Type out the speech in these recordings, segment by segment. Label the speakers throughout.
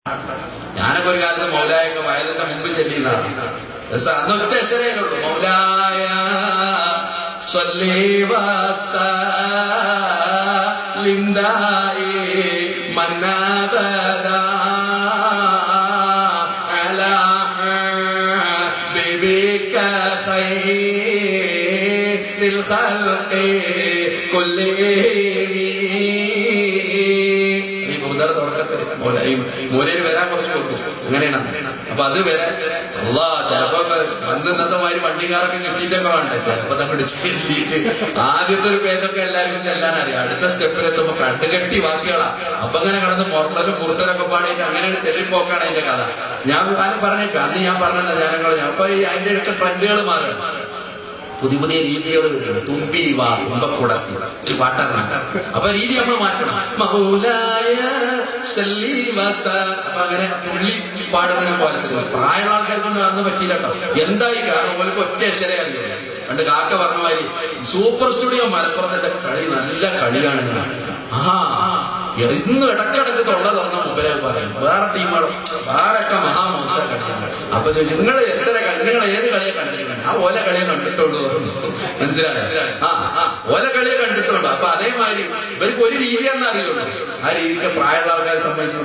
Speaker 1: ഞാനൊക്കെ ഒരു കാലത്ത് മൗലായൊക്കെ വയതിന്റെ മുമ്പിൽ ചെല്ലിയതാണ്. അന്നൊറ്റ അക്ഷരേയുള്ളൂ, മൗലായ സ്വല്ലി വസല്ലിം മന്നബദാ അലാ ഹബീബിക ഖൈറിൽ ഖൽഖി കുല്ലിഹിം. ഈ ബുദ്ധയുടെ തുടക്കത്തിൽ മൂലയിൽ വരാൻ കുറച്ച് കൊടുക്കും, അങ്ങനെയാണ്. അപ്പൊ അത് വരെ ചിലപ്പോ ഇന്നത്തെ മാതിരി വണ്ടിക്കാരൊക്കെ കിട്ടിയിട്ടൊക്കെ വേണ്ടേ, ചിലപ്പോ തമ്മിൽ ചെല്ലിയിട്ട് ആദ്യത്തെ ഒരു പേജൊക്കെ എല്ലാവർക്കും ചെല്ലാൻ അറിയാം. അടുത്ത സ്റ്റെപ്പിലെത്തുമ്പോ കണ്ടുകെട്ടി ബാക്കികളാ. അപ്പൊ അങ്ങനെ കിടന്ന് മുറട്ടലും മുറുട്ടലൊക്കെ പാടിയിട്ട് അങ്ങനെയാണ് ചെല്ലിപ്പോക്കാണ് അതിന്റെ കഥ. ഞാൻ കാലം പറഞ്ഞേക്കാം, അന്ന് ഞാൻ പറഞ്ഞ ജനങ്ങൾ അപ്പൊ അതിന്റെ അടുത്ത ട്രെൻഡുകൾ മാറുകയാണ്, പുതിയ പുതിയ രീതികൾ വരുന്നത്. തുമ്പി വാ തുമ്പക്കൂടത്തി ഒരു പാട്ടാണ്. അപ്പൊ രീതി നമ്മൾ മാറ്റണം. മൗലായ സല്ലി വസ. അപ്പൊ അങ്ങനെ തുള്ളി പാടുന്നതിന് പോലെ പ്രായമുള്ള ആൾക്കാർക്കൊന്നും അന്ന് പറ്റില്ല കേട്ടോ. എന്തായി കാരണം ഓർക്ക് ഒറ്റ അക്ഷരമല്ലേ. പണ്ട് കാക്ക പറഞ്ഞ മാതിരി സൂപ്പർ സ്റ്റുഡിയോ മലപ്പുറത്തിന്റെ കളി നല്ല കളിയാണ്. ഇന്ന് ഇടക്കിടക്ക് തൊള്ള തുറന്ന മുമ്പേ പറയും വേറെ ടീമുകളും വേറൊക്കെ മഹാമോശ കളിയാണ്. അപ്പൊ ചോദിച്ചു നിങ്ങൾ എത്ര കളി, നിങ്ങൾ ഏത് കളിയെ കണ്ടിരിക്കണം? ആ ഓല കളിയെ കണ്ടിട്ടുള്ളൂ. മനസ്സിലായോ? ഓല കളിയെ കണ്ടിട്ടുള്ളൂ. അപ്പൊ അതേമാതിരി ഇവർക്ക് ഒരു രീതിയാണെന്ന് അറിയുള്ളൂ. ആ രീതിക്ക് പ്രായമുള്ള ആൾക്കാരെ സംബന്ധിച്ചു.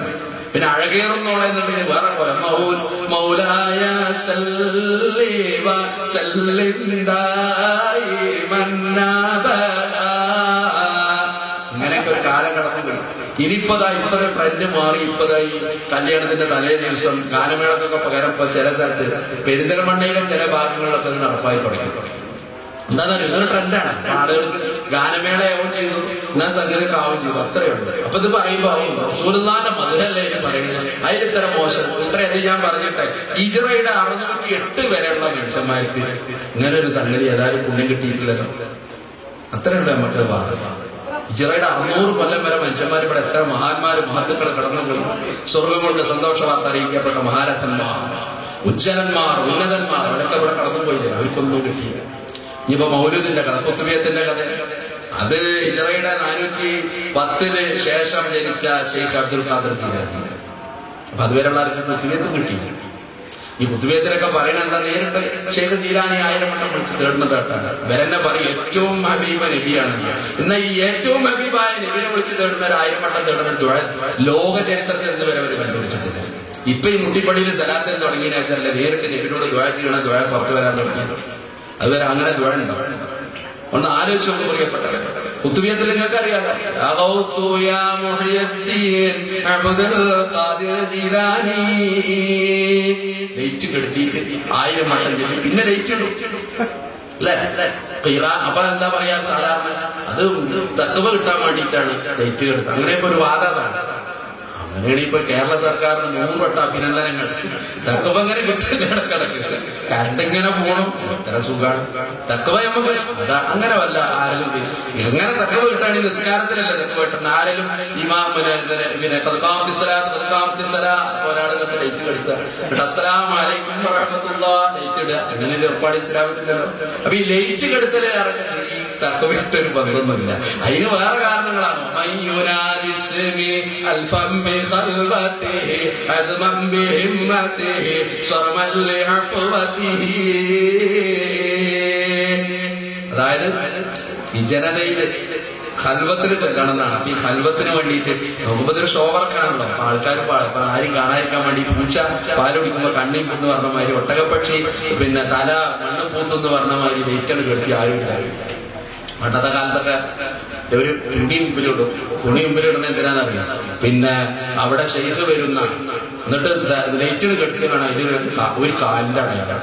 Speaker 1: പിന്നെ അഴകേറുന്നോളെന്നുണ്ടെങ്കിൽ വേറെ പോലെ മൗലായ സല്ലി വസല്ലിം ദായിമൻ അബദാ. ഇങ്ങനെയൊക്കെ ഒരു കാലം കടന്നു പോയി. ഇപ്പോഴത്തെ ട്രെൻഡ് മാറി. ഇപ്പതായി കല്യാണത്തിന്റെ തലേ ദിവസം ഗാനമേളക്കൊക്കെ പകരം ഇപ്പൊ ചില സ്ഥലത്ത് പെരിന്തൽമണ്ണയിലെ ചില ഭാഗങ്ങളിലൊക്കെ നടപ്പായി തുടങ്ങി. എന്താണെന്നറിയോ, ഇതൊരു ട്രെൻഡാണ്. ആളുകൾക്ക് ഗാനമേളയാവും ചെയ്തു, എന്നാ സംഗതിയൊക്കെ ആവും ചെയ്തു, അത്രയുണ്ട്. അപ്പൊ ഇത് പറയുമ്പോ റസൂലുള്ളാഹിന്റെ മധുരല്ലേ ഇത് പറയുന്നത്, അതിലിത്ര മോശം ഇത്രയധികം. ഞാൻ പറഞ്ഞിട്ടെ, ഹിജ്റയുടെ 608 വരെയുള്ള മനുഷ്യന്മാർക്ക് ഇങ്ങനെ ഒരു സംഗതി ഏതായാലും പുണ്യം കിട്ടിയിട്ടില്ലല്ലോ. അത്രയുണ്ട് നമുക്ക് വാദം. ഹിജ്റയുടെ 600 കൊല്ലം വരെ മനുഷ്യന്മാർ ഇവിടെ എത്ര മഹാന്മാരും മഹത്തുക്കൾ കടന്നുപോയി. സ്വർഗം കൊണ്ട് സന്തോഷ വാർത്ത അറിയിക്കപ്പെട്ട മഹാരഥന്മാർ, ഉജ്ജലന്മാർ, ഉന്നതന്മാർ അവരൊക്കെ ഇവിടെ കടന്നുപോയില്ലേ, അവർക്കൊന്നും കിട്ടിയില്ല. ഇനിയിപ്പോ മൗലൂദിന്റെ കഥ, കുത്തുബിയത്തിന്റെ കഥ, അത് ഹിജ്റയുടെ 410 ശേഷം ജനിച്ച ഷെയ്ഖ് അബ്ദുൽ ഖാദിർ ജീലാനി. അപ്പൊ അതുവരെയുള്ള ആർക്കും കുത്തുബിയത്തും കിട്ടിയില്ല. ഈ കുത്തുബിയത്തിലൊക്കെ പറയണ എന്താ, നേരിട്ട് ഷെയ്ഖ് ജീലാനി 1000 വട്ടം വിളിച്ച് തേടുന്നത് കേട്ടാണ്. വരന്നെ പറയും ഏറ്റവും ഹബീബ നബിയാണ്. എന്നാൽ ഈ ഏറ്റവും ഹബീബായ നബിനെ വിളിച്ച് തേടുന്ന 1000 വട്ടം തേടുന്ന ദുആ ലോക ചരിത്രത്തിൽ എന്ന് വരെ അവർ കണ്ടുപിടിച്ചിട്ടില്ല. ഇപ്പൊ ഈ മുട്ടിപ്പടിയിൽ സലാത്തിന് തുടങ്ങിയതിനല്ലേ നേരിട്ട് നബിനോട് ദുആ ചെയ്യണ ദുആ പുറത്തു വരാൻ തുടങ്ങി. അതുവരെ അങ്ങനെ ദുആ ഉണ്ടോ? ഒന്ന് ആലോചിച്ചു പ്രിയപ്പെട്ടവരെ. കുത്തുബിയത്തിൽ നിങ്ങൾക്ക് അറിയാലോ, ലൈറ്റ് കെടുത്തിയിട്ട് 1000 വട്ടം ചൊല്ലി പിന്നെ ലൈറ്റ് ഇടും അല്ലേ. അപ്പൊ എന്താ പറയാ, സാധാരണ അത് തത്വ കിട്ടാൻ വേണ്ടിയിട്ടാണ് ലൈറ്റ് കെടുത്തത്. അങ്ങനെയൊക്കെ ഒരു വാദമാണ്. അങ്ങനെയാണ് ഇപ്പൊ കേരള സർക്കാരിന് 100 വട്ടം അഭിനന്ദനങ്ങൾ. തത്വം അങ്ങനെ കിട്ടില്ല, ഇടക്കിടക്ക് കറണ്ട് ഇങ്ങനെ പോകണം, എത്ര സുഖമാണ്. തത്വ നമുക്ക് അങ്ങനെ വല്ല ആരെങ്കിലും എങ്ങനെ തത്വ കിട്ടാണെങ്കിൽ നിസ്കാരത്തിലല്ലേ തത്വ കിട്ടുന്നത്. ആരെങ്കിലും ഒരാൾ കണ്ട് ലൈറ്റ് കെടുത്തുക, എന്നിട്ട് അസ്സലാമു അലൈക്കും വറഹ്മത്തുള്ളാഹി ലൈറ്റ് ഇടുക, അങ്ങനെ ഒരു ഏർപ്പാട് ഇസ്ലാമില്ലല്ലോ. അപ്പൊ ഈ ലൈറ്റ് കെടുത്തലേ അറിഞ്ഞത് ഈ തത്വമായിട്ടൊരു ബന്ധമൊന്നുമില്ല. അതിന് വേറെ കാരണങ്ങളാണ്. അതായത് വിജനതയില് ഖൽവത്തിന് ചെല്ലണമെന്നാണ്. അപ്പൊ ഈ ഖൽവത്തിന് വേണ്ടിയിട്ട് നോക്കുമ്പോ ഇതൊരു ഷോ വർക്കാണല്ലോ. അപ്പൊ ആൾക്കാർ ഇപ്പൊ ആരും കാണാതിരിക്കാൻ വേണ്ടി പൂച്ച പാലൊടിക്കുമ്പോ കണ്ണീം എന്ന് പറഞ്ഞ മാതിരി, ഒട്ടകപ്പക്ഷി പിന്നെ തല മണ്ണ് പൂത്തെന്ന് പറഞ്ഞ മാതിരി വെയിറ്റാണ് കെടുത്തി ആരും ഉണ്ടാവും. പണ്ടത്തെ കാലത്തൊക്കെ ഒരു തുണി മുമ്പിലിടും. തുണി മുമ്പിലിടുന്ന എന്തിനാന്നറിയാം, പിന്നെ അവിടെ ഷെയ്ഖ് വരുന്ന, എന്നിട്ട് ലൈറ്റിന് കെട്ടിയാണ് ഇതിന് ഒരു കാലിന്റെ അടയാളം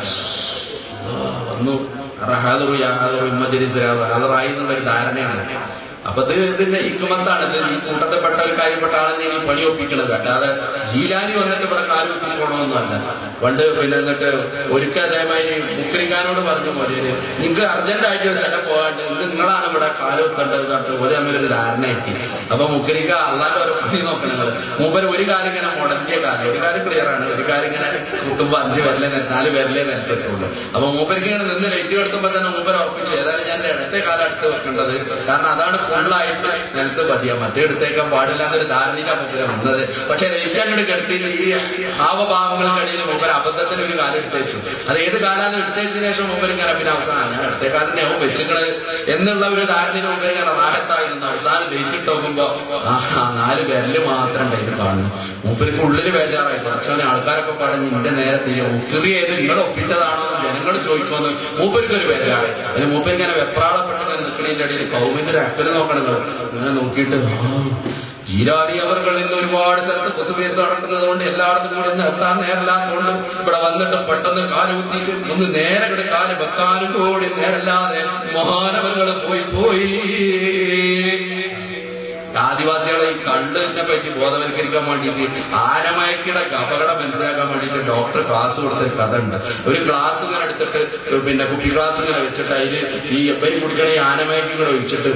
Speaker 1: വന്നു ഹാദറായി എന്നുള്ളൊരു ധാരണയാണ്. അപ്പൊ ഇതിന്റെ ഹിക്മത്താണ്. ഇത് ഈ കൂട്ടത്തിൽപ്പെട്ട ഒരു കാര്യപ്പെട്ട ആളെന്നെ ഈ പണി ഒപ്പിക്കണത്. അല്ലാതെ ജീലാനി വന്നിട്ട് ഇവിടെ കാലുകുത്തി പോകണമെന്നല്ല. പണ്ട് പിന്നെ എന്നിട്ട് ഒരിക്കൽ അതേമാതിരി മുക്കരിക്കാനോട് പറഞ്ഞു, മൊഴിയില് നിങ്ങൾക്ക് അർജന്റായിട്ട് ഒരു സ്ഥലം പോകാണ്ട് ഇത് നിങ്ങളാണ് ഇവിടെ കാലുകുത്തേണ്ടത് പറഞ്ഞിട്ട് ഒരു തമ്മിലൊരു ധാരണ കിട്ടി. അപ്പൊ മുക്കരിക്ക അള്ളാന്റെ ഒരു പണി നോക്കണം നിങ്ങൾ. മൂപ്പര് ഒരു കാലം ഇങ്ങനെ മുടങ്ങിയ കാലം, ഒരു കാലം ക്ലിയർ ആണ്, ഒരു കാലം ഇങ്ങനെ കുത്തുമ്പോ 5 വിരലേ 4 വിരലേ നിലത്തെത്തുള്ളൂ. അപ്പൊ മൂപ്പർക്ക് ഇങ്ങനെ നിന്ന് ലൈറ്റ് കെടുത്തുമ്പോ തന്നെ മൂപ്പര് ഉറപ്പിച്ചു ഏതായാലും ഞാൻ ഇടത്തെ കാലം അടുത്ത് വെക്കേണ്ടത്, കാരണം അതാണ് ഫുള്ളായിട്ട് നിലത്ത് പതിയാ, മറ്റേ എടുത്തേക്കാൻ പാടില്ല എന്നൊരു ധാരണയിലാ മൂപ്പര വന്നത്. പക്ഷെ ലൈറ്റ് അങ്ങോട്ട് കിടത്തിയിട്ട് ഈ ഹാവഭാവങ്ങൾക്കിടയിൽ മൂപ്പര അബദ്ധത്തിന് ഒരു കാലം എടുത്തേച്ചു. അത് ഏത് കാലാന്ന് എടുത്തേച്ചതിന് ശേഷം മൂപ്പര് ഇങ്ങനെ പിന്നെ അവസാനം ഞാൻ എടുത്തേക്കാതിനെ അവൻ വെച്ചിക്കണത് എന്നുള്ള ഒരു ധാരണയിൽ മൂപ്പര് ഇങ്ങനെ റാഹത്തായി നിന്ന് അവസാനം ലയിച്ചിട്ട് നോക്കുമ്പോ 4 വിരല് മാത്രം ഉണ്ടായിരുന്നു കാണുന്നു. മൂപ്പർക്ക് ഉള്ളില് ബേജാറായി. പക്ഷേ ആൾക്കാരൊക്കെ പറഞ്ഞ് നിന്റെ നേരെ ഉത്തിരി ചെയ്ത് നിങ്ങൾ ഒപ്പിച്ചതാണോ എന്ന് ജനങ്ങൾ ചോദിക്കുമെന്ന് മൂപ്പർക്കൊരു ബേജാറ്. അതിന് മൂപ്പരിങ്ങനെ വെപ്രാളപ്പെട്ട് ഇങ്ങനെ നിൽക്കണതിന്റെ ഇടയിൽ കൗമിന്റെ ഒരു അക്കല് നോക്കണല്ലോ. അങ്ങനെ നോക്കിയിട്ട് ജീരാലി അവർകൾ ഇന്ന് ഒരുപാട് സ്ഥലത്ത് പൊതുവേത്ത് നടക്കുന്നത് കൊണ്ട് എല്ലായിടത്തും കൂടി ഒന്ന് എത്താൻ നേരമില്ലാത്തതുകൊണ്ട് ഇവിടെ വന്നിട്ട് പെട്ടെന്ന് കാല് കുത്തിയിട്ട് ഒന്ന് നേരെ കൂടി കാല് വെക്കാനും കൂടി നേരല്ലാതെ മഹാനവറുകൾ പോയി. ആദിവാസികളെ ഈ കള്ളിനെ പറ്റി ബോധവൽക്കരിക്കാൻ വേണ്ടിയിട്ട് ആനമയക്കിടെ അപകടം മനസ്സിലാക്കാൻ വേണ്ടിയിട്ട് ഡോക്ടർ ക്ലാസ് കൊടുത്തൊരു കഥ ഉണ്ട്. ഒരു ഗ്ലാസ് ഇങ്ങനെ എടുത്തിട്ട് പിന്നെ കുപ്പി ഗ്ലാസ് ഇങ്ങനെ വെച്ചിട്ട് അതില് ഈ എപ്പരി കുടിക്കണ ഈ ആനമയക്കും കൂടെ ഒഴിച്ചിട്ട്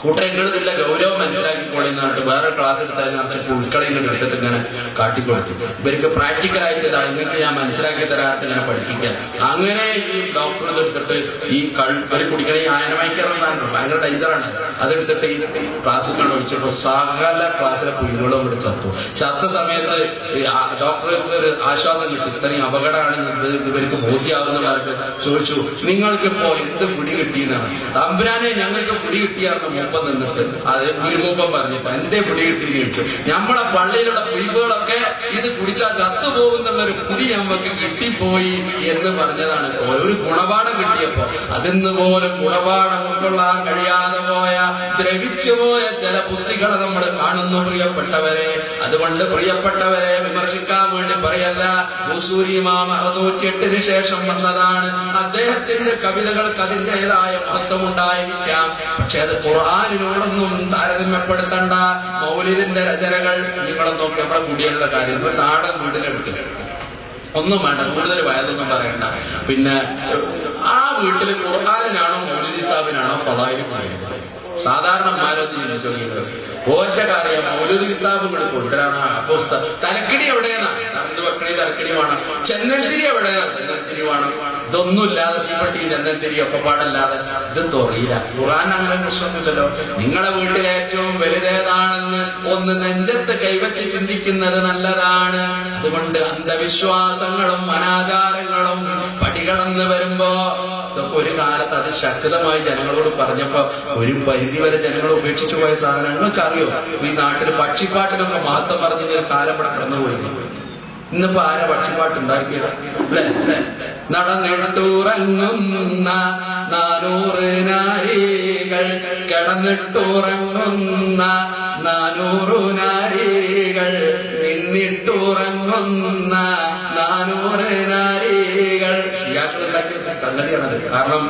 Speaker 1: കൂട്ടരങ്ങളില്ല ഗൗരവം മനസ്സിലാക്കിക്കൊള്ളിന്നിട്ട് വേറെ ക്ലാസ് എടുത്താൽ നിറച്ച് പുഴുക്കളെ ഇങ്ങനെ എടുത്തിട്ട് ഇങ്ങനെ കാട്ടിക്കൊടുത്തു. ഇവർക്ക് പ്രാക്ടിക്കലായിട്ട് നിങ്ങൾക്ക് ഞാൻ മനസ്സിലാക്കി തരാനായിട്ട് ഇങ്ങനെ പഠിപ്പിക്കാൻ. അങ്ങനെ ഈ ഡോക്ടർ എടുത്തിട്ട് ഈ ഇവര് കുടിക്കണ ഈ ആനമയക്കാറുള്ള സാധനം ഭയങ്കര ഡേഞ്ചറാണ്. അതെടുത്തിട്ട് ഈ ക്ലാസ് കണ്ട് ഒഴിച്ചപ്പോ സകല ക്ലാസ്സിലെ പുഴുകളും കൂടി ചത്ത സമയത്ത് ഡോക്ടർക്ക് ഒരു ആശ്വാസം കിട്ടി. ഇത്രയും അപകടമാണ് ഇവർക്ക് ബോധ്യമാകുന്നവർക്ക് ചോദിച്ചു, നിങ്ങൾക്കിപ്പോ എന്ത് പിടി കിട്ടിയെന്നാണ്. തമ്പുരാനെ ഞങ്ങൾക്ക് പിടി കിട്ടിയായിരുന്നു മൂപ്പം നിന്നിട്ട്. അത് ഗുരുമൂപ്പം പറഞ്ഞിട്ട് എന്തേ പിടി കിട്ടിയെന്ന് ചോദിച്ചു. നമ്മളെ പള്ളിയിലുള്ള പുലികളൊക്കെ ഇത് കുടിച്ചാൽ ചത്തുപോകുന്നുള്ളൊരു പിടി ഞമ്മക്ക് കിട്ടിപ്പോയി എന്ന് പറഞ്ഞതാണ്. ഒരു ഗുണപാഠം കിട്ടിയപ്പോ അതിന്ന് പോലും ഗുണപാഠം ഉൾക്കൊള്ളാൻ കഴിയാതെ പോയ ദ്രവിച്ചുപോയ ചില ബുദ്ധികളെ നമ്മൾ കാണുന്നു പ്രിയപ്പെട്ടവരെ. അതുകൊണ്ട് പ്രിയപ്പെട്ടവരെ വിമർശിക്കാൻ വേണ്ടി പറയല്ല. ഇമാം 608 ശേഷം വന്നതാണ്. അദ്ദേഹത്തിന്റെ കവിതകൾക്ക് അതിൻ്റെതായ മഹത്വം ഉണ്ടായിരിക്കാം. പക്ഷെ അത് ഖുർആനിനോടൊന്നും താരതമ്യപ്പെടുത്തണ്ട. മൗലിദിന്റെ രചനകൾ നിങ്ങളെ നോക്കി നമ്മുടെ കുടിയുള്ള കാര്യം നാടൻ വീട്ടിലെടുക്കില്ല, ഒന്നും വേണ്ട, കൂടുതൽ വയതൊന്നും പറയണ്ട. പിന്നെ ആ വീട്ടിൽ ഖുർആനിനാണോ മൗലിദ് കിതാബിനാണോ ഫളായിലും പറയുന്നത്? സാധാരണന്മാരൊന്നും ചോദിക്കുന്നത് ഓറ്റ കാര്യം മൗലിദ് കിതാബ് ഇങ്ങോട്ട് കൊണ്ടുവരാണ്. അപ്പൊ തലക്കിടി എവിടെയാണ്? നന്ദു വെക്കണി തലക്കിടി വേണം. ചെന്നത്തിരി എവിടെയാണ്? ചെന്നത്തിരി വേണം. ഇതൊന്നുമില്ലാതെ തീപ്പെട്ടി ചെന്നത്തിരി ഒക്കെ പാടല്ലാതെ ഇത് തൊറിയില്ല. ഖുർആൻ അങ്ങനെ പ്രശ്നമൊന്നുമില്ലല്ലോ. നിങ്ങളെ വീട്ടിലെ ഏറ്റവും വലുതേതാണെന്ന് ഒന്ന് നെഞ്ചത്ത് കൈവച്ച് ചിന്തിക്കുന്നത് നല്ലതാണ്. അതുകൊണ്ട് അന്ധവിശ്വാസങ്ങളും അനാചാരങ്ങളും പടികടന്ന് വരുമ്പോ ഇതൊക്കെ ഒരു കാലത്ത് അതിശക്തമായി ജനങ്ങളോട് പറഞ്ഞപ്പോ ഒരു പരിധി വരെ ജനങ്ങൾ ഉപേക്ഷിച്ചു പോയ സാധനങ്ങൾക്ക് അറിയോ? ഈ നാട്ടിൽ പക്ഷിപ്പാട്ടിനൊക്കെ മഹത്വം പറഞ്ഞൊരു കാലം ഇവിടെ കടന്നുപോയി. ഇന്നിപ്പോ ആരാ പക്ഷിപ്പാട്ട് ഉണ്ടാക്കിയത്? അല്ലെ? നടന്നിട്ടുറങ്ങുന്ന 400 നാരികൾ, കിടന്നിട്ടുറങ്ങുന്ന 400 നാരികൾ, നിന്നിട്ടുറങ്ങുന്ന 400 നാരികൾ. ഷിയാക്കളുണ്ടാക്കിയ സംഗതിയാണത്. കാരണം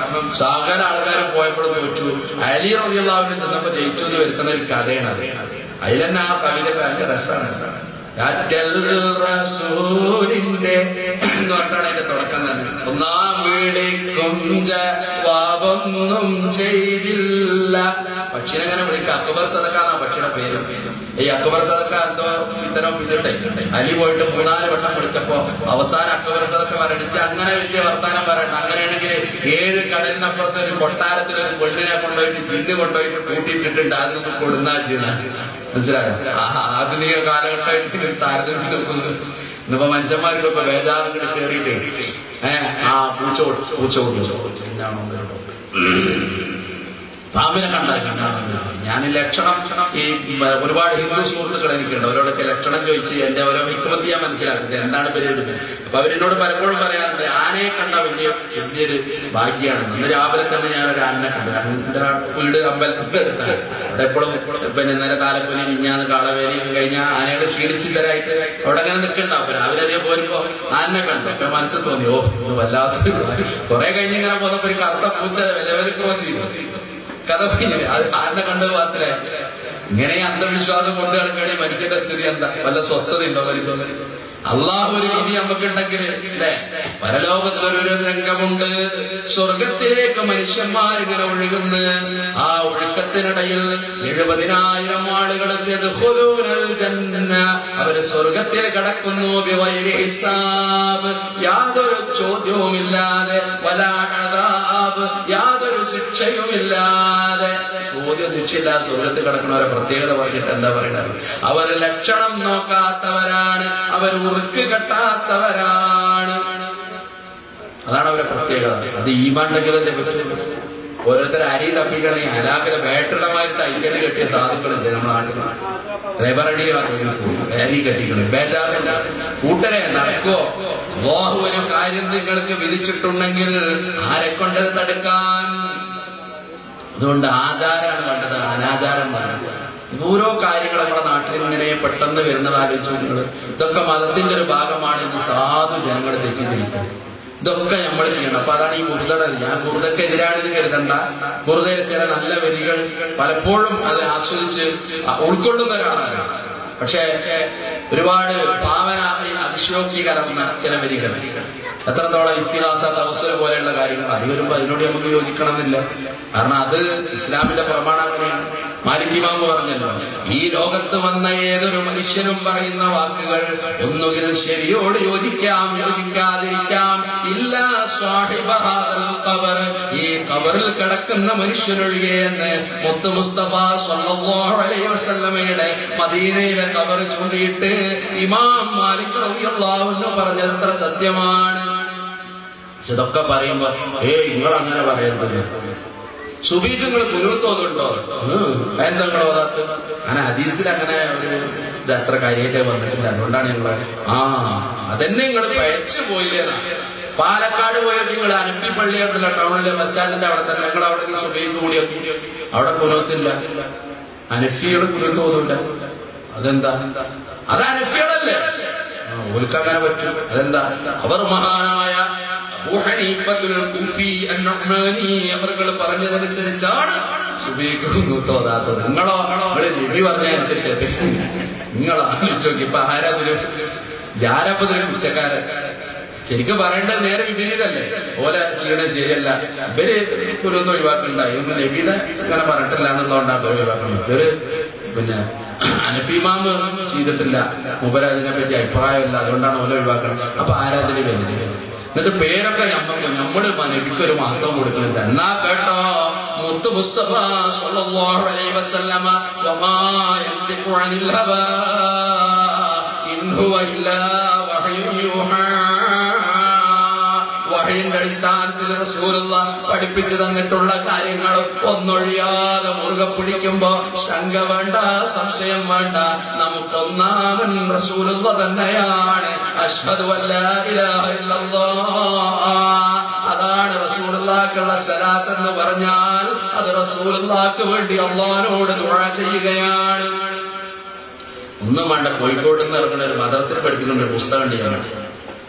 Speaker 1: സകല ആൾക്കാരും പോയപ്പോഴും തോറ്റു. അലി റളിയല്ലാഹു അൻഹു ചെന്നപ്പോ ജയിച്ചു എന്ന് വരുത്തുന്ന ഒരു കഥയാണ് അത്. അതിൽ തന്നെ ആ കവിതയൊക്കെ നല്ല രസമാണ്. റസൂലിന്റെ എന്ന് പറഞ്ഞാണ് അതിന്റെ തുടക്കം തന്നെ. ഒന്നാം വിളിക്കും ജവാബൊന്നും ചെയ്തില്ല. പക്ഷിനെങ്ങനെ വിളിക്കുക? അക്ബർ സദക്ക എന്നാ പക്ഷിയുടെ പേര്. ഈ അക്ബർ സദക്ക എന്തോ ഇത്തരം ഒപ്പിച്ചിട്ടേ അലി പോയിട്ട് 3-4 വട്ടം വിളിച്ചപ്പോ അവസാനം അക്ബർ സദക്ക മരണിച്ച് അങ്ങനെ വലിയ വർത്താനം പറയണ്ട. അങ്ങനെയാണെങ്കിൽ 7 കടലിനപ്പുറത്ത് ഒരു കൊട്ടാരത്തിലൊരു പെണ്ണിനെ കൊണ്ടുപോയിട്ട് ജിന്ന് കൊണ്ടുപോയിട്ട് കൂട്ടിയിട്ടിട്ടുണ്ട്. അതൊന്നും കൊടുന്നാൽ ചെയ്യുന്നത് മനസ്സിലായോ? ആധുനിക കാലഘട്ടമായിട്ട് താരതമ്യം നോക്കുന്നത്. ഇന്നിപ്പോ മനുഷ്യന്മാർക്കൊക്കെ വേദാന്തം കൂടി കയറിയിട്ട് പാമ്പിനെ കണ്ടാൽ ഞാൻ ലക്ഷണം ഈ ഒരുപാട് ഹിന്ദു സുഹൃത്തുക്കൾ എനിക്കുണ്ട്. അവരോടൊക്കെ ലക്ഷണം ചോദിച്ച് എന്റെ ഓരോ ഹിക്മത്ത് ഞാൻ മനസ്സിലാക്കുന്നത് എന്താണ് പരിപാടി. അപ്പൊ അവരെന്നോട് പലപ്പോഴും പറയാറുണ്ട് ആനയെ കണ്ട വലിയൊരു ഭാഗ്യമാണ്. ഇന്ന് രാവിലെ തന്നെ ഞാനൊരു ആനനെ കണ്ടു. കാരണം എന്റെ വീട് അമ്പലത്തിന്റെ അടുത്താണ്. അവിടെ എപ്പോഴും പിന്നെ ഇന്നലെ താലപ്പൊലി മിഞ്ഞാന്ന് കാളവേലി കഴിഞ്ഞാൽ ആനയുടെ ക്ഷീണിച്ചില്ലരായിട്ട് അവിടെ അങ്ങനെ നിൽക്കണ്ടാവും. അപ്പൊ രാവിലെ അതേ പോരുമ്പോ ആനനെ കണ്ടു. അപ്പൊ മനസ്സിൽ തോന്നി ഓ വല്ലാത്ത കുറെ കഴിഞ്ഞ് ഇങ്ങനെ പോന്നപ്പോ ഒരു കറുത്ത പൂച്ച ലെവൽ ക്രോസ് ചെയ്തു. കഥ പിന്നെ അത് ആരുടെ കണ്ടത് മാത്രമേ. ഇങ്ങനെ അന്ധവിശ്വാസം കൊണ്ട് കിടക്കുകയാണെങ്കിൽ മനുഷ്യന്റെ സ്ഥിതി എന്താ? വല്ല സ്വസ്ഥത ഉണ്ടോ മനുഷ്യൻ? അള്ളാഹു ഒരു വിധി നമുക്കുണ്ടെങ്കിൽ അല്ലെ? പരലോകത്തൊരു രംഗമുണ്ട്. സ്വർഗത്തിലേക്ക് മനുഷ്യന്മാരിങ്ങനെ ഒഴുകുന്നു. ആ ഒഴുക്കത്തിനിടയിൽ 70,000 ആളുകൾ അവര് സ്വർഗത്തിൽ കടക്കുന്നു. യാതൊരു ചോദ്യവുമില്ലാതെ, വലാ അദാബ്, യാതൊരു യാതൊരു ശിക്ഷയുമില്ലാതെ, ചോദ്യം ശിക്ഷയില്ലാതെ സ്വർഗത്തിൽ കിടക്കുന്നവരെ പ്രത്യേകത പറഞ്ഞിട്ട് എന്താ പറയുന്നത്? അവർ ലക്ഷണം നോക്കാത്തവരാണ്, അവർ ഉറുക്ക് കെട്ടാത്തവരാണ്. അതാണ് അവരുടെ പ്രത്യേകത. അത് ഈമാണ്ടെങ്കിലല്ലേ പറ്റുള്ളൂ. ഓരോരുത്തർ അരി തപ്പിക്കണമെങ്കിൽ ഹലാക്കിലെ വേട്ടടമാരി തൈക്കല് കെട്ടിയ സാധുക്കളില്ലേ നമ്മുടെ നാട്ടിൽ? റെബറടി അരി കെട്ടിക്കളി, ബേജാറില്ല. കൂട്ടരെ നടക്കോ? അല്ലാഹു ഒരു കാര്യം നിങ്ങൾക്ക് വിധിച്ചിട്ടുണ്ടെങ്കിൽ ആരെ കൊണ്ടത് തടുക്കാൻ? അതുകൊണ്ട് ആചാരമാണ് വേണ്ടത്, അനാചാരം വേണ്ടത്. ഓരോ കാര്യങ്ങൾ നമ്മുടെ നാട്ടിൽ ഇങ്ങനെ പെട്ടെന്ന് വരുന്നത് ആലോചിച്ചു നിങ്ങൾ. ഇതൊക്കെ മതത്തിന്റെ ഒരു ഭാഗമാണ് എന്ന് സാധു ജനങ്ങൾ തെറ്റിദ്ധരിക്കുന്നത്. ഇതൊക്കെ നമ്മൾ ചെയ്യണം. അപ്പൊ അതാണ് ഈ ബുറുദയുടെ. ഞാൻ ബുറുദക്കെതിരാണെന്ന് കരുതണ്ട. ബുറുദയിൽ ചില നല്ല വരികൾ പലപ്പോഴും അത് ആസ്വദിച്ച് ഉൾക്കൊള്ളുന്ന ഒരാളാണ്. പക്ഷെ ഒരുപാട് ഭാവന അതിശയോക്തി കലർന്ന ചില വരികൾ, എത്രത്തോളം ഇസ്തിഹാസ തവസ്സുൽ പോലെയുള്ള കാര്യങ്ങൾ അത് വരുമ്പോ അതിനോട് നമുക്ക് യോജിക്കണമെന്നില്ല. കാരണം അത് ഇസ്ലാമിന്റെ പ്രമാണം അങ്ങനെയാണ്. മാലിക് ഇമാം പറഞ്ഞല്ലോ, ഈ ലോകത്ത് വന്ന ഏതൊരു മനുഷ്യനും പറയുന്ന വാക്കുകൾ ഒന്നുകിൽ ശരിയോട് യോജിക്കാം, യോജിക്കാതിരിക്കാം. ഇല്ലാ സ്വാഹിബ ഹാദൽ ഖബർ, ഈ ഖബറിൽ കിടക്കുന്ന മനുഷ്യനൊഴികെ എന്ന് മുത്ത് മുസ്തഫ സ്വല്ലല്ലാഹു അലൈഹി വസല്ലമയുടെ മദീനയിലെ ഖബർ ചൂണ്ടിയിട്ട് ഇമാം മാലിക് റളിയല്ലാഹു അൻഹു പറഞ്ഞത് എത്ര സത്യമാണ്. പക്ഷെ ഇതൊക്കെ പറയുമ്പോ നിങ്ങൾ അങ്ങനെ പറയരുത്. സുബീക്ക് നിങ്ങൾ കുനൂത്തോന്നുണ്ടോ? എന്താ നിങ്ങൾ ഓതാത്ത്? അങ്ങനെ ഹദീസിൽ അങ്ങനെ ഒരു ഇത് അത്ര കാര്യമായിട്ട് വന്നിട്ടില്ല. അതുകൊണ്ടാണ് ഞങ്ങൾ അതെന്നെ നിങ്ങൾ പഴച്ചു പോയില്ലേന്നാ. പാലക്കാട് പോയത് നിങ്ങൾ അനഫി പള്ളിയായിട്ടുള്ള ടൗണിലെ ബസ് സ്റ്റാൻഡിന്റെ അവിടെ തന്നെ ഞങ്ങൾ അവിടെ സുബീക്ക് കൂടിയൊക്കെ അവിടെ കുനൂത്തില്ല. അനഫിയുടെ കുനൂത്ത് തോന്നില്ല. അതെന്താ? അത് അനഫിയോടല്ലേ? ഓൽക്കങ്ങനെ പറ്റും. അതെന്താ? അവർ മഹാനായ അബൂ ഹനീഫത്തുൽ കൂഫി അൻ-നുഅ്മാനി അവർ പറഞ്ഞതനുസരിച്ചാണ് സുബീക്ക് കുനൂത്തോതാത്തത്. നിങ്ങളോ നബി പറഞ്ഞനുസരിച്ച് നിങ്ങൾ ആലോചിച്ച് നോക്കി. ഇപ്പൊ ആരാതിരും ഞാനപ്പതിനും കുറ്റക്കാരൻ. ശരിക്കും പറയേണ്ടത് നേരെ വിപരീതല്ലേ? ഓലെ ചെയ്യണത് ശരിയല്ല. ഇവര് കുനൂത്ത് ഒഴിവാക്കുന്നുണ്ടായി. നബിയുടെ ഇങ്ങനെ പറഞ്ഞിട്ടില്ല എന്നുള്ളതുകൊണ്ടാണ് ഇവർ ഒഴിവാക്കുന്നത്. ഇവര് പിന്നെ അനഫിമാമ് ചെയ്തിട്ടില്ല, മുബര അതിനെ പറ്റി അഭിപ്രായമില്ല, അതുകൊണ്ടാണ് ഓല ഒഴിവാക്കണം. അപ്പൊ ആരാധന വരുന്നത്? എന്നിട്ട് പേരൊക്കെ നമ്മള് നബിക്കൊരു മഹത്വം കൊടുക്കുന്നില്ല. എന്നാ കേട്ടോ, മുത്ത് മുസ്തഫ സ്വല്ലല്ലാഹു അലൈഹി വസല്ലമ വമാ യൻതിഖു അനിൽ ഹവാ ഇൻ ഹുവ ഇല്ലാ വഹ്യു യൂഹാ, വഹയിന്റെ അടിസ്ഥാനത്തിൽ റസൂലുള്ളാഹ് പഠിപ്പിച്ചു തന്നിട്ടുള്ള കാര്യങ്ങൾ ഒന്നൊഴിയാതെ മുറുകെ പിടിക്കുമ്പോ ശങ്ക വേണ്ട, സംശയം വേണ്ട. നമുക്കൊന്നാമൻ റസൂലുള്ളാഹ് തന്നെയാണ്. അശ്ഹദു അല്ലാ ഇലാഹ ഇല്ലല്ലാഹ്. അതാണ് റസൂലുള്ളാഹിക്കുള്ള സലാത്ത് എന്ന് പറഞ്ഞാൽ അത് റസൂലുള്ളാഹിക്ക് വേണ്ടി അല്ലാഹുവോട് ദുആ ചെയ്യുകയാണ്. ഒന്നും വേണ്ട, കോഴിക്കോട്ട് നിന്ന് ഇറങ്ങുന്ന ഒരു മദ്രസയിൽ പഠിപ്പിക്കുന്ന ഒരു പുസ്തകം ചെയ്യാൻ.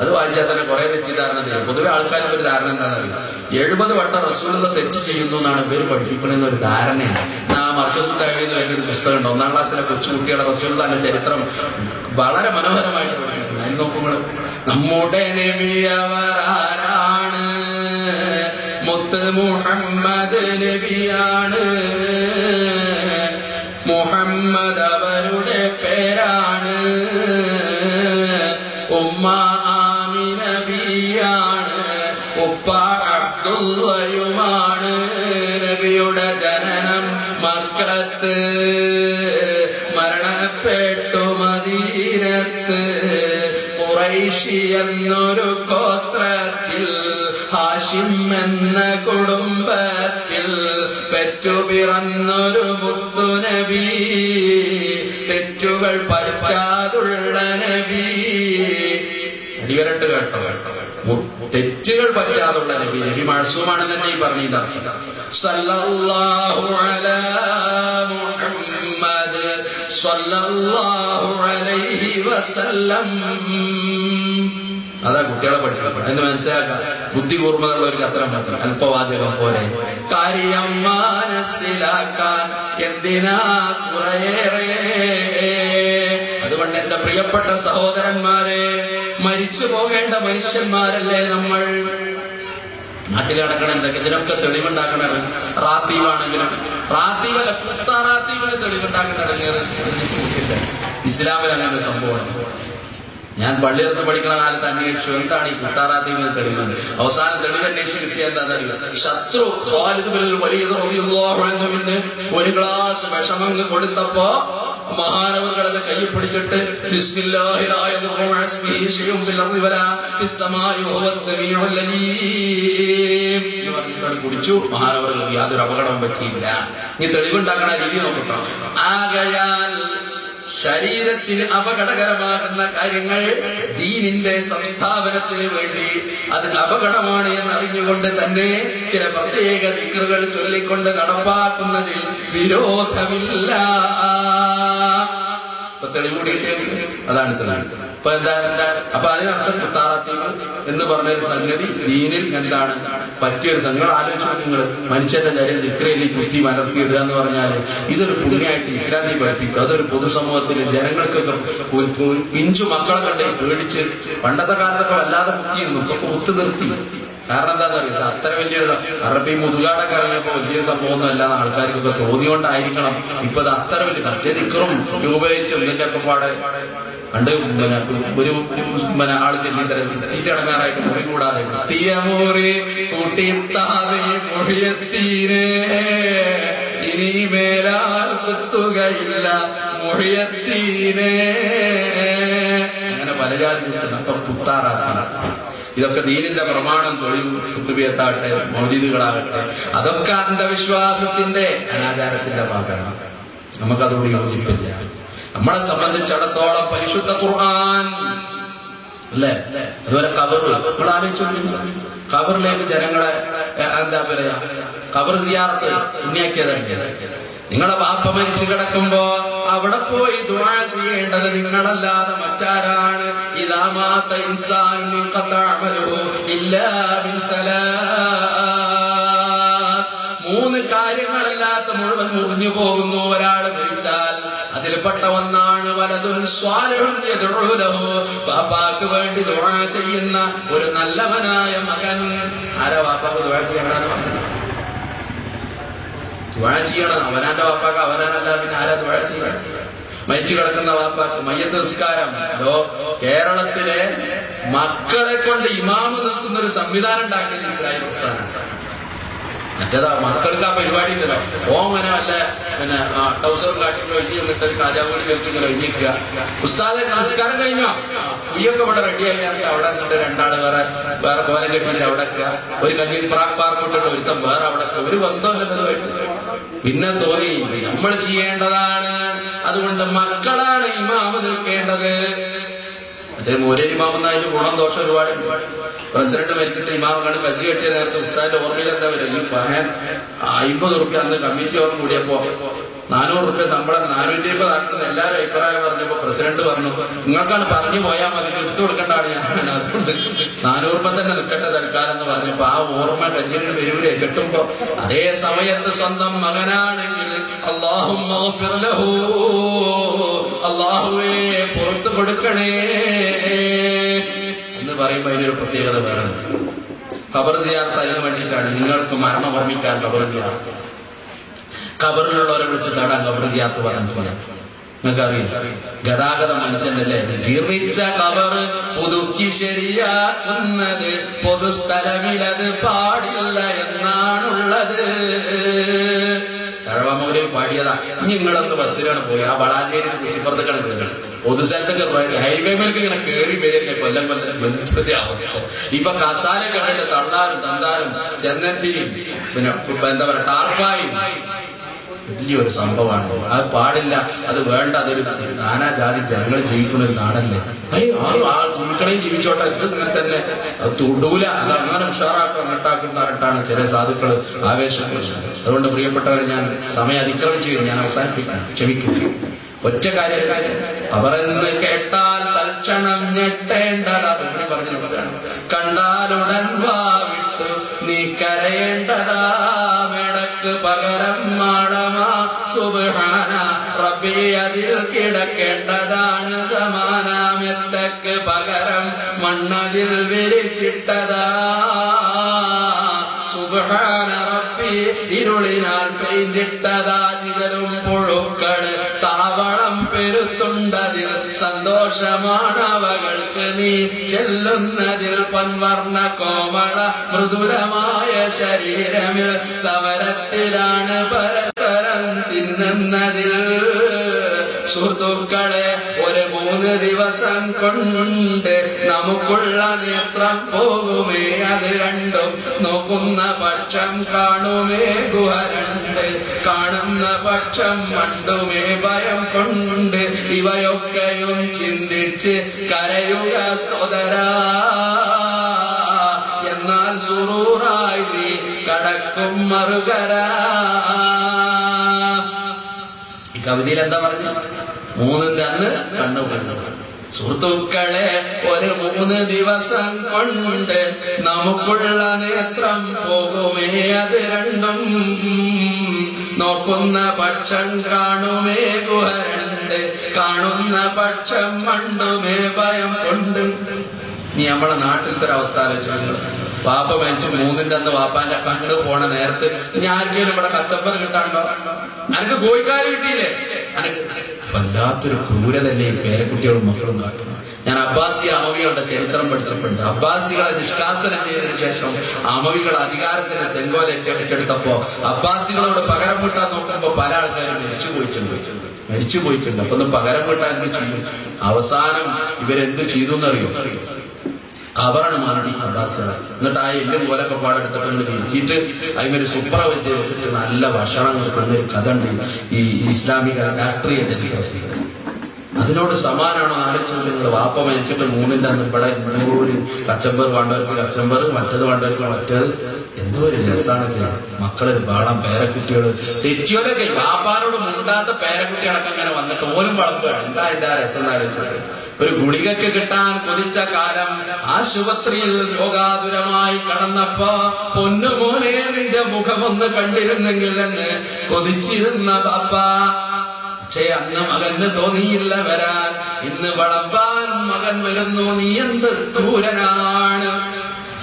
Speaker 1: അത് വായിച്ചാൽ തന്നെ കുറെ തെറ്റിദ്ധാരണ തരും. പൊതുവെ ആൾക്കാർക്ക് ഒരു ധാരണ എന്താണെന്നറിയാം, 70 വട്ടം റസൂലുള്ള തെറ്റ് ചെയ്യുന്നു എന്നാണ് ഇവര് പഠിപ്പിക്കണമെന്ന ഒരു ധാരണയാണ്. ആ മർക്കസുൽ തഅ്വീൽ ഒരു പുസ്തകം ഉണ്ട്, 1ാം ക്ലാസ്സിലെ കൊച്ചുകുട്ടിയുടെ റസൂലുള്ളാഹിന്റെ ചരിത്രം വളരെ മനോഹരമായിട്ട് പഠിപ്പിക്കുന്നത്. അതിന് നോക്കുമ്പോൾ നമ്മുടെ നബിയവർ ആരാണ്? മുത്ത് മുഹമ്മദ് നബിയാണ്. മുഹമ്മദ് അവരുടെ പേരാണ്. ഉമ്മ ആമിന ബിയാണ്. ഉപ്പ അബ്ദുള്ളയുമാണ്. നബിയുടെ ജനനം മക്കത്ത്, മരണപ്പെട്ടു മദീനത്ത്. ഖുറൈശി എന്നൊരു ഗോത്രത്തിൽ, ഹാഷിം എന്ന കുടുംബത്തിൽ പെറ്റുപിറന്നൊരു മുത്തുനബി. തെറ്റുകൾ പറ്റാതുള്ള നബി. അടിവരട്ട് കേട്ടോ, തെറ്റുകൾ പറ്റാതുള്ള നബി. നബി മഅ്സൂമാണെന്ന് തന്നെ ഈ പറഞ്ഞില്ല. സല്ലല്ലാഹു അലാ മുഹമ്മദ് സല്ലല്ലാഹു അലൈഹി വസല്ലം. അതാ കുട്ടികളെ പഠിക്കണം എന്ന് മനസ്സിലാക്കാം. ബുദ്ധി കൂർമ്മതയുള്ളവർക്ക് അത്ര മാത്രം അല്പവാചകം പോലെ കാര്യം മനസ്സിലാക്കാൻ എന്തിനാ കുറേറെ. അതുകൊണ്ട് എന്റെ പ്രിയപ്പെട്ട സഹോദരന്മാരെ, മരിച്ചു പോകേണ്ട മനുഷ്യന്മാരല്ലേ നമ്മൾ. നാട്ടിൽ നടക്കണം എന്തൊക്കെ ഇതിനൊക്കെ തെളിവുണ്ടാക്കണം. റാത്തീവാണെങ്കിലും റാത്തീവല്ല, കുത്താറാത്തീവിന് തെളിവുണ്ടാക്കാൻ ഇറങ്ങിയത് ഇസ്ലാമിൽ അങ്ങനെ സംഭവമാണ്. ഞാൻ പള്ളിയിറച്ച് പഠിക്കുന്ന കാലത്ത് അന്വേഷിച്ചു എന്താണ് ഈ കുത്താറാത്തീമിന് തെളിവ്. അവസാനം തെളിവ് അന്വേഷിച്ച് കിട്ടിയ എന്താണെന്നറിയോ? ശത്രു ഖാലിദ് ബിൻ വലീദ് റളിയല്ലാഹു അൻഹുവിന് ഒരു ഗ്ലാസ് വിഷമങ്ങ് കൊടുത്തപ്പോ മഹാനവറുകളത് കൈ പിടിച്ചിട്ട് ബിസ്മില്ലാഹിൽ കുടിച്ചു. മഹാനവറുകൾ യാതൊരു അപകടവും പറ്റിയില്ല. ഇനി തെളിവുണ്ടാക്കണ രീതി നോക്കട്ടോ. ആകയാൽ ശരീരത്തിന് അപകടകരമാകുന്ന കാര്യങ്ങൾ ദീനിന്റെ സംസ്ഥാപനത്തിന് വേണ്ടി അത് അപകടമാണ് എന്നറിഞ്ഞുകൊണ്ട് തന്നെ ചില പ്രത്യേക ദിക്റുകൾ ചൊല്ലിക്കൊണ്ട് നടപ്പാക്കുന്നതിൽ വിരോധമില്ല. ഇപ്പൊ തെളിവ് കൂടിയിട്ട് അതാണ് തെളിവ്. അപ്പൊ എന്താ? അപ്പൊ അതിനർത്ഥം കുത്താറാത്തീവ് എന്ന് പറഞ്ഞൊരു സംഗതി ദീനിൽ എന്താണ് പറ്റിയൊരു സംഗതി. ആലോചിച്ചു നിങ്ങൾ, മനുഷ്യന്റെ കാര്യം ദിക്റയിൽ കുത്തി മലർത്തിയിടുക എന്ന് പറഞ്ഞാല് ഇതൊരു പുണ്യമായിട്ട് ഇസ്ലാമിൽ പഠിപ്പിക്കും. അതൊരു പൊതുസമൂഹത്തിൽ ജനങ്ങൾക്കൊക്കെ പിഞ്ചു മക്കളെ കണ്ടേ പേടിച്ച് പണ്ടത്തെ കാലത്തൊക്കെ വല്ലാതെ കുത്തിയിരുന്നു. ഇപ്പൊ കുത്തു നിർത്തി. കാരണം എന്താണെന്ന് അറിയില്ല, അത്ര വലിയൊരു അറബി മുതുകാടൊക്കെ ഇറങ്ങിയപ്പോ വലിയൊരു സംഭവമൊന്നും അല്ലാന്ന് ആൾക്കാർക്കൊക്കെ തോന്നിയോണ്ടായിരിക്കണം ഇപ്പൊ അത് അത്ര വലിയ മറ്റേ ദിക്റും രൂപയിച്ചും ഇതിന്റെ ഒക്കെ പാടെ പണ്ട് ഒരു ആള് ചെല്ലിത്തരം തീറ്റടങ്ങാറായിട്ട് മുറി കൂടാതെ തീയമുറി കൂട്ടിത്താതെ മൊഴിയത്തീരെ ഇനി മേലാൽ കുത്തുകയില്ല മൊഴിയത്തീനെ. അങ്ങനെ പലജാതി കുത്തുന്നു. അപ്പൊ കുത്താറാക്കണം. ഇതൊക്കെ ദീനിന്റെ പ്രമാണം. തൊഴിൽ കുത്തുബിയത്താകട്ടെ മൗലിദുകളാകട്ടെ അതൊക്കെ അന്ധവിശ്വാസത്തിന്റെ അനാചാരത്തിന്റെ ഭാഗമാണ്. നമുക്കതോട് യോജിപ്പില്ല. നമ്മളെ സംബന്ധിച്ചിടത്തോളം പരിശുദ്ധ ഖുർആൻ അല്ലേ, അതുപോലെ ഖബറ് നമ്മൾ ആലോചിച്ചു. ഖബറിലേക്ക് ജനങ്ങളെ എന്താ പറയാ, ഖബർ സിയാറത്ത് പുണ്യാക്കിയതല്ലേ. നിങ്ങളെ ബാപ്പ മരിച്ചു കിടക്കുമ്പോ അവിടെ പോയി ദുആ ചെയ്യേണ്ടത് നിങ്ങളല്ലാതെ മറ്റാരാണ്? ഇദാ മാത ഇൻസാനുൻ ഖത്താ അമലുഹു ഇല്ലാ ബിൻ സലാത്ത്. മൂന്ന് കാര്യങ്ങളല്ലാത്ത മുഴുവൻ മുറിഞ്ഞു പോകുന്നു. ഒരാൾ മരിച്ചാൽ അതിൽപ്പെട്ട ഒന്നാണ് വലതുൻ സ്വാലിഹുൻ യദ്ഉ ലഹു, ബാപ്പാക്ക് വേണ്ടി ദുആ ചെയ്യുന്ന ഒരു നല്ലവനായ മകൻ. ആരാ ബാപ്പാക്ക് ദുആ ചെയ്യണമെന്ന് പറഞ്ഞു? ദുആ ചെയ്യണം അവനാന്റെ വാപ്പാക്ക്. അവനാനല്ല പിന്നെ ആരാ ദുആ ചെയ്യണം? മരിച്ചു കിടക്കുന്ന വാപ്പാക്ക്. മയ്യത്ത് നിസ്കാരം കേരളത്തിലെ മക്കളെ കൊണ്ട് ഇമാമ് നിൽക്കുന്ന ഒരു സംവിധാനം ഉണ്ടാക്കിയത് ഇസ്രായേൽ പ്രസ്ഥാനമാണ്. മറ്റേതാ മക്കൾക്ക് ആ പരിപാടി ഉണ്ടല്ലോ. ഓങ്ങനെ വല്ല പിന്നെ ടൗസറും കാട്ടിട്ട് ഒഴിഞ്ഞ് നിന്നിട്ട് ഒരു കാജാവൂടി കഴിച്ചിങ്ങനെ ഒഴിഞ്ഞിരിക്കുക. ഉസ്താദെ നമസ്കാരം കഴിഞ്ഞോ? കുഴിയൊക്കെ ഇവിടെ റെഡിയായി അവിടെ നിന്നിട്ട് രണ്ടാള് വേറെ കോലം കെട്ടിട്ട് അവിടെ ഒരു കഞ്ഞി പാർക്കിട്ടിട്ട് ഒരുത്തം വേറെ അവിടെ ഒരു ബന്ധമല്ലതുമായിട്ട്. പിന്നെ തോന്നി നമ്മൾ ചെയ്യേണ്ടതാണ്. അതുകൊണ്ട് മക്കളാണ് ഇമാമ് നിൽക്കേണ്ടത്. മറ്റേ മോരേരി ഇമാമെന്നതിന് ഗുണം ദോഷം ഒരുപാട്. പ്രസിഡന്റ് മരിച്ചിട്ട് ഇമാമാണ് കല്ല് കെട്ടിയ നേരത്തെ ഉസ്താദിന്റെ ഓർമ്മയിൽ എന്താ വരും? ഈ പഹൻ 50 റുപ്യ അന്ന് കമ്മിറ്റി യോഗം കൂടിയപ്പോ 400 റുപ്യ ശമ്പളം 450 ആക്കുന്ന എല്ലാവരും അഭിപ്രായം പറഞ്ഞപ്പോ പ്രസിഡന്റ് പറഞ്ഞു, നിങ്ങൾക്കാണ് പറഞ്ഞു പോയാൽ മതി, എടുത്തു കൊടുക്കേണ്ടതാണ് ഞാൻ. അതുകൊണ്ട് 400 റുപ്യ തന്നെ നിൽക്കട്ടെ തൽക്കാലം എന്ന് പറഞ്ഞപ്പോ ആ ഓർമ്മ കല്ലിന് വരൂലേ കെട്ടുമ്പോ. അതേ സമയത്ത് സ്വന്തം മകനാണെങ്കിൽ അല്ലാഹുവേ പുറത്തു കൊടുക്കണേ എന്ന് പറയുമ്പോ അതിനൊരു പ്രത്യേകത വേറെ. ഖബർ സിയാറത്ത് അതിന് വേണ്ടിയിട്ടാണ്. നിങ്ങൾക്ക് മരണം ഓർമ്മിക്കാൻ ഖബർ സിയാറത്ത്. ഖബറിലുള്ളവരെ വിളിച്ചിട്ടാണ് ഖബർ സിയാറത്ത് പറഞ്ഞിട്ടുള്ളത്. നിങ്ങൾക്കറിയില്ല, ഗതാഗത മനുഷ്യനല്ലേ. ജീർണിച്ച ഖബർ പുതുക്കി ശരിയാക്കുന്നത് പൊതുസ്ഥലമിലത് പാടില്ല എന്നാണുള്ളത്. തഴവമൂര് പാടിയതാ. നിങ്ങളൊന്ന് ബസ്സിലാണ് പോയി ആ വളാഞ്ചേരി കുച്ചിപ്പുറത്ത് കിടക്കുന്നത് പൊതുസ്ഥലത്തൊക്കെ ഹൈവേ മേലേക്ക് ഇങ്ങനെ കേറി വരില്ലേ കൊല്ലം ബന്ധത്തിന്റെ അവസ്ഥ. ഇപ്പൊ കസാല കണ്ടിട്ട് തള്ളാനും തന്താനും ചെന്നത്തിയും പിന്നെ എന്താ പറയാ ടാർപ്പായും വലിയൊരു സംഭവമാണ്. അത് പാടില്ല, അത് വേണ്ട. അതൊരു നാനാജാതി ജനങ്ങൾ ജീവിക്കുന്ന ഒരു നാടല്ലേ. ജീവിക്കണേയും ജീവിച്ചോട്ടെ, ഇത് ഇങ്ങനെ തന്നെ അത് തൊടൂല, അത് അങ്ങനെ ഉഷാറാക്കും അങ്ങട്ടാക്കുന്നതായിട്ടാണ് ചില സാധുക്കൾ ആവേശപ്പെടുന്നത്. അതുകൊണ്ട് പ്രിയപ്പെട്ടവരെ, ഞാൻ സമയം അതിക്രമിച്ചു ഞാൻ അവസാനിപ്പിക്കണം, ക്ഷമിക്കും. ഒറ്റ കാര്യം, അവരെന്ന് കേട്ടാൽ തൽക്ഷണം ഞെട്ടേണ്ടതാ പറഞ്ഞു നോക്കുകയാണ്. കണ്ടാലുടൻ വാവിട്ടു നീ കരയേണ്ടതാ, മേടക്ക് പകരം മാടമാ സുബ്ഹാന റബ്ബി അതിൽ കിടക്കേണ്ടതാണ് സമാന, മെത്തക്ക് പകരം മണ്ണതിൽ വിരിച്ചിട്ടതാ സുബ്ഹാന റബ്ബി ഇരുളിനാൽ പെയിന്റിട്ടതാ, ചിതലും പുഴുക്കള് താവളം പെരുത്തുണ്ടതിൽ സന്തോഷം സന്തോഷമാണവകൾക്ക് നീ ചെല്ലുന്നതിൽ പൊൻവർണ്ണ കോമള മൃദുലമായ ശരീരമിൽ സമരത്തിലാണ് പരസ്പരം തിന്നുന്നതിൽ. സുഹൃത്തുക്കളെ, ഒരു 3 ദിവസം കൊണ്ട് നമുക്കുള്ള നേത്രം പോകുമേ, അത് രണ്ടും നോക്കുന്ന പക്ഷം കാണുമേ ഗുഹ 2, കാണുന്ന പക്ഷം മണ്ടുമേ ഭയം കൊണ്ട്. ഇവയൊക്കെയും ചിന്തിച്ച് കരയുക സോദരാ, എന്നാൽ സുറൂറായി നീ കടക്കും മറുകരാ. ഈ കവിതയിൽ എന്താ പറഞ്ഞു? 3ന്റെ അന്ന് കണ്ണു കണ്ടു. സുഹൃത്തുക്കളെ, ഒരു 3 ദിവസം കൊണ്ട് നമുക്കുള്ള നേത്രം പോകുമേ, അത് രണ്ടും നോക്കുന്ന പക്ഷം കാണുമേ ഗുഹ 2, കാണുന്ന പക്ഷം മണ്ടുമേ ഭയം കൊണ്ട്. നീ നമ്മളെ നാട്ടിലത്തെ ഒരു അവസ്ഥ ആലോചിച്ചു. വാപ്പ മരിച്ചു 3ന്റെ അന്ന് വാപ്പാന്റെ കണ്ണ് പോണ നേരത്ത് ഞാർക്കേലും ഇവിടെ കച്ചമ്പർ കിട്ടാണ്ടോ? അനക്ക് കോഴിക്കാല് കിട്ടിയില്ലേ? അനക്ക് വല്ലാത്തൊരു ക്രൂരതല്ലേ ഈ പേരക്കുട്ടികളും മക്കളും കാട്ടുന്നു. ഞാൻ അബ്ബാസി അമവികളുടെ ചരിത്രം പഠിച്ചിട്ടുണ്ട്. അബ്ബാസികളെ നിഷ്കാസനം ചെയ്തതിനു ശേഷം അമവികൾ അധികാരത്തിന്റെ ചെങ്കോല ഏറ്റെടുത്തപ്പോ അബ്ബാസികളോട് പകരം വീട്ടാൻ നോക്കുമ്പോ പല ആൾക്കാരും മരിച്ചു പോയിട്ടുണ്ട്. അപ്പൊ ഒന്ന് പകരം വീട്ടാൻ എന്ത് ചെയ്യും? അവസാനം ഇവരെന്ത് ചെയ്തു എന്നറിയോ? കബറാണ് മാറ്റി അബ്ബാസികളെ. എന്നിട്ട് ആ എല്ലും പോലൊക്കെ പാടെടുത്തിട്ടുണ്ട് വിരിച്ചിട്ട് അതിനൊരു സുപ്ര വെച്ചിട്ട് നല്ല ഭക്ഷണം തന്നൊരു കഥ ഉണ്ട് ഈ ഇസ്ലാമിക രാഷ്ട്രീയ ചരിത്രത്തിൽ. അതിനോട് സമാനാണോ ആലോചിച്ചു? നിങ്ങൾ വാപ്പ മരിച്ചിട്ട് 3ന്റെ അന്ന് ഇവിടെ എന്തോ ഒരു കച്ചമ്പർ വേണ്ടവർക്ക് കച്ചമ്പർ, മറ്റത് വേണ്ടവർക്ക് മറ്റേത്. എന്തോ ഒരു രസാണ്. മക്കളൊരു ബാളം, പേരക്കുട്ടികള് തെറ്റിയോലൊക്കെ വാപ്പാനോട് മുണ്ടാത്ത പേരക്കുട്ടികളൊക്കെ അങ്ങനെ വന്നിട്ട് ഓലും വളർത്തുകയാണ്. എന്താ രസം എന്നാലോചിച്ചത്? ഒരു ഗുളികക്ക് കിട്ടാൻ കൊതിച്ച കാലം ആശുപത്രിയിൽ രോഗാതുരമായി കടന്നപ്പോ പൊന്നുമോനെ നിന്റെ മുഖമൊന്ന് കണ്ടിരുന്നെങ്കിൽ എന്ന് കൊതിച്ചിരുന്ന ബാപ്പ. പക്ഷേ അന്ന് മകന് തോന്നിയില്ല വരാൻ. ഇന്ന് വളമ്പാൻ മകൻ വരുന്നു. നീ എന്ത് ക്രൂരനാണ്!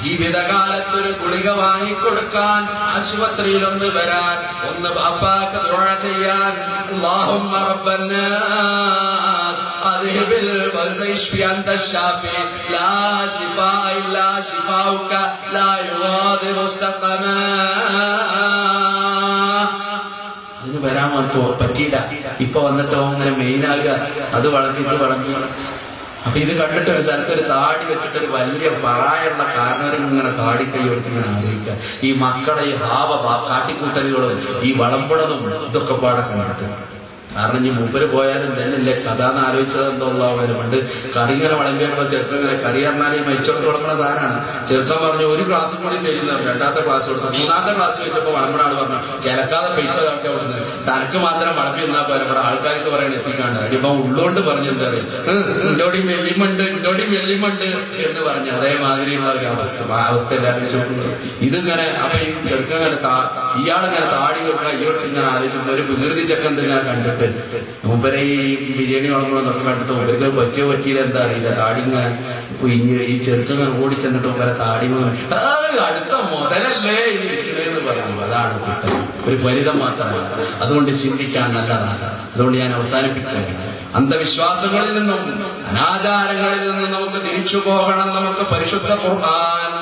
Speaker 1: ജീവിതകാലത്തൊരു ഗുളിക വാങ്ങിക്കൊടുക്കാൻ ആശുപത്രിയിൽ ഒന്ന് വരാൻ, ഒന്ന് ബാപ്പാക്ക് ദുആ ചെയ്യാൻ. അല്ലാഹുമ്മ റബ്ബന്നാസ് അദ്ഹിബിൽ വസൈശ്ഫി അൻത ശാഫി ലാ ശിഫാ ഇല്ലാ ശിഫാഉക ലാ യുഗാദിറു സഖമാ. അതിന് വരാൻ പറ്റിയില്ല. ഇപ്പൊ വന്നിട്ട് അങ്ങനെ മെയിനാകുക, അത് വളർന്നു ഇത് വളർന്നു. അപ്പൊ ഇത് കണ്ടിട്ട് ഒരു സ്ഥലത്ത് ഒരു താടി വെച്ചിട്ടൊരു വലിയ പ്രായമുള്ള കാരണവരും ഇങ്ങനെ താടി കൈ കൊടുത്ത് ഇങ്ങനെ ആലോചിക്കുക. ഈ മക്കളെ ഈ കാട്ടിക്കൂട്ടലുകളും ഈ വളമ്പുടതും ഇതൊക്കെ പാടെ കണ്ടിട്ട്. കാരണം ഈ മൂപ്പര് പോയാലും തന്നെയല്ലേ കഥ എന്ന് ആലോചിച്ചത് എന്തോള്ളവരും പണ്ട് കറിങ്ങനെ വളമ്പിയപ്പോ ചെറുക്കം ഇങ്ങനെ കറി പറഞ്ഞാൽ ഈ മരിച്ചോടത്ത് തുടങ്ങുന്ന സാധനമാണ്. ചെറുക്കം പറഞ്ഞു ഒരു ക്ലാസ് കൂടി തരുന്ന 2ാമത്തെ ക്ലാസ് കൊടുത്തു. 3ാമത്തെ ക്ലാസ് വെച്ചപ്പോ വളമ്പനാണ് പറഞ്ഞു ചിലക്കാതെ പെയ്തൊക്കെ കൊടുത്ത് തനക്ക് മാത്രം വളമ്പി നിന്നാൽ പോലെ ഇവിടെ ആൾക്കാർക്ക് പറയാൻ എത്തിക്കാണ്ട്. അടിയപ്പോ ഉള്ളോണ്ട് പറഞ്ഞു എന്താ പറയുക, ഇണ്ടോടിയും വെള്ളിമണ്ട് എന്ന് പറഞ്ഞു. അതേമാതിരിയുള്ള ഒരു അവസ്ഥയിൽ ആലോചിച്ചു. ഇതിങ്ങനെ അപ്പൊ ഈ ചെറുക്കങ്ങനെ ഇയാളിങ്ങനെ താടി കൊടുക്കുക, ഇയോട്ട് ഇങ്ങനെ ആലോചിച്ചു. ഒരു വികൃതി ചക്കൻ ഇങ്ങനെ കണ്ടിട്ട് മൂപ്പരെ ഈ ബിരിയാണി വളർന്നൊക്കെ കണ്ടിട്ട് മൂപ്പർക്ക് പറ്റിയില്ല എന്താ അറിയില്ല. താടി ഇങ്ങനെ ഈ ചെറുക്കങ്ങനെ ഓടിച്ചെന്നിട്ട് മൂപ്പരെ താടി അടുത്ത മുതലല്ലേ എന്ന് പറയുന്നു. അതാണ് കുറ്റം, ഒരു ഫലിതം മാത്രമാണ്. അതുകൊണ്ട് ചിന്തിക്കാൻ നല്ലതാണ്. അതുകൊണ്ട് ഞാൻ അവസാനിപ്പിക്കുകയാണ്. അന്ധവിശ്വാസങ്ങളിൽ നിന്നും അനാചാരങ്ങളിൽ നിന്നും നമുക്ക് തിരിച്ചു പോകണം. നമുക്ക് പരിശുദ്ധ ഖുർആൻ,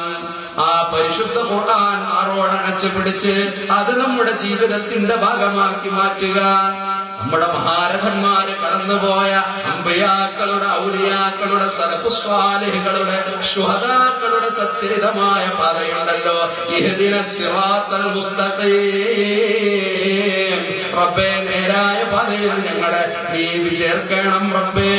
Speaker 1: ആ പരിശുദ്ധ ഖുർആൻ ആറോടണച്ച് പിടിച്ച് അത് നമ്മുടെ ജീവിതത്തിന്റെ ഭാഗമാക്കി മാറ്റുക. നമ്മുടെ മഹാരഥന്മാര് കടന്നുപോയ അമ്പിയാക്കളുടെ, ഔലിയാക്കളുടെ, സലഫുസ്വാലിഹുകളുടെ, ശുഹദാക്കളുടെ സച്ചരിതമായ പാതയുണ്ടല്ലോ. ഇഹ്ദിനസ് സിറാത്തൽ മുസ്തഖീം. റബ്ബേ, നേരായ പാതയിൽ ഞങ്ങളെ നീ ചേർക്കണം റബ്ബേ.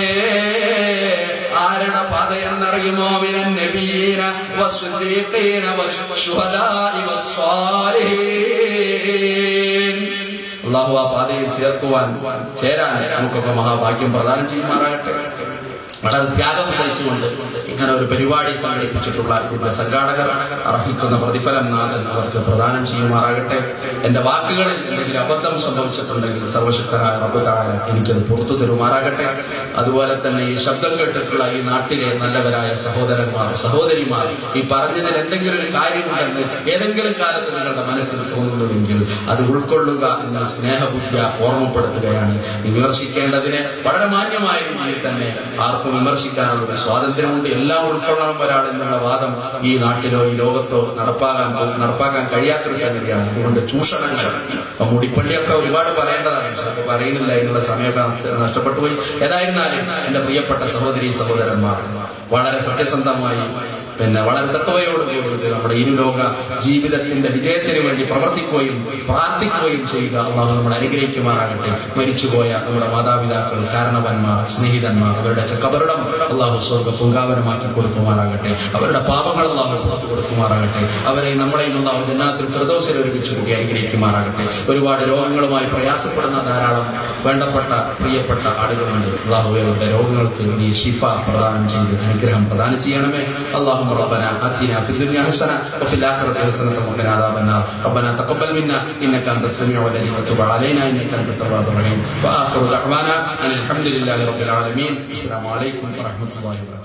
Speaker 1: ആരുടെ പാതയെന്നറിയുമോ? മിനൻ നബിയീന വസ്സുദ്ദീഖീന വശുഹദാഇ വസ്സാലിഹീൻ. അല്ലാഹു ആ പാതയിൽ ചേരാൻ നമുക്കൊക്കെ മഹാഭാഗ്യം പ്രദാനം ചെയ്യുമാറാകട്ടെ. വളരെ ത്യാഗം സഹിച്ചുകൊണ്ട് ഇങ്ങനെ ഒരു പരിപാടി സംഘടിപ്പിച്ചിട്ടുള്ള ഇതിന്റെ സംഘാടകർ അർഹിക്കുന്ന പ്രതിഫലം നാഥൻ അവർക്ക് പ്രദാനം ചെയ്യുമാറാകട്ടെ. എന്റെ വാക്കുകളിൽ എന്തെങ്കിലും അബദ്ധം സംഭവിച്ചിട്ടുണ്ടെങ്കിൽ സർവശക്തനായ റബ്ബ് തആല എനിക്കത് പുറത്തു തരുമാറാകട്ടെ. അതുപോലെ തന്നെ ഈ ശബ്ദം കേട്ടിട്ടുള്ള ഈ നാട്ടിലെ നല്ലവരായ സഹോദരന്മാർ, സഹോദരിമാർ, ഈ പറഞ്ഞതിൽ എന്തെങ്കിലും ഒരു കാര്യമുണ്ടെന്ന് ഏതെങ്കിലും കാലത്ത് നിങ്ങളുടെ മനസ്സിൽ തോന്നുന്നുവെങ്കിൽ അത് ഉൾക്കൊള്ളുക എന്ന സ്നേഹബുദ്ധിയ ഓർമ്മപ്പെടുത്തുകയാണ്. വിമർശിക്കേണ്ടതിനെ വളരെ മാന്യമായ രീതിയിൽ തന്നെ ആർക്കും വിമർശിക്കാനുള്ള ഒരു സ്വാതന്ത്ര്യമുണ്ട്. എല്ലാം ഉൾക്കൊള്ളണം ഒരാൾ എന്നുള്ള വാദം ഈ നാട്ടിലോ ഈ ലോകത്തോ നടപ്പാക്കാൻ കഴിയാത്തൊരു സംഗതിയാണ്. അതുകൊണ്ട് ചൂഷണങ്ങൾ മുടിപ്പള്ളിയൊക്കെ ഒരുപാട് പറയേണ്ടതാണ്. പക്ഷെ പറയുന്നില്ല, എന്നുള്ള സമയമൊക്കെ നഷ്ടപ്പെട്ടു പോയി. ഏതായിരുന്നാലും എന്റെ പ്രിയപ്പെട്ട സഹോദരി സഹോദരന്മാർ, വളരെ സത്യസന്ധമായി വളരെ തഖ്വയോടുകൂടി നമ്മുടെ ഇരുലോക ജീവിതത്തിന്റെ വിജയത്തിന് വേണ്ടി പ്രവർത്തിക്കുകയും പ്രാർത്ഥിക്കുകയും ചെയ്യുക. അള്ളാഹു നമ്മളെ അനുഗ്രഹിക്കുമാറാകട്ടെ. മരിച്ചുപോയ നമ്മുടെ മാതാപിതാക്കൾ, കാരണവന്മാർ, സ്നേഹിതന്മാർ, അവരുടെയൊക്കെ ഖബറിടം അള്ളാഹു സ്വർഗ്ഗ പൂങ്കാവനമാക്കി കൊടുക്കുമാറാകട്ടെ. അവരുടെ പാപങ്ങൾ അള്ളാഹു പുറത്തു കൊടുക്കുമാറാകട്ടെ. അവരെയും നമ്മളെയും അള്ളാഹു ജന്നാത്തുൽ ഫിർദൗസിൽ ഒരുമിച്ച് കൂടി അനുഗ്രഹിക്കുമാറാകട്ടെ. ഒരുപാട് രോഗങ്ങളുമായി പ്രയാസപ്പെടുന്ന ധാരാളം വേണ്ടപ്പെട്ട പ്രിയപ്പെട്ട ആളുകളുണ്ട്. അള്ളാഹു അവരുടെ രോഗങ്ങൾക്ക് നീ ശിഫ പ്രദാനം ചെയ്ത് അനുഗ്രഹം പ്രദാനം ചെയ്യണമേ. അള്ളാഹു ربنا آتنا في الدنيا حسنة وفي الآخرة حسنة وقنا عذاب النار. ربنا تقبل منا إنك أنت السميع العليم وتب علينا إنك أنت التواب الرحيم. وآخر دعوانا أن الحمد لله رب العالمين. السلام عليكم ورحمة الله وبركاته.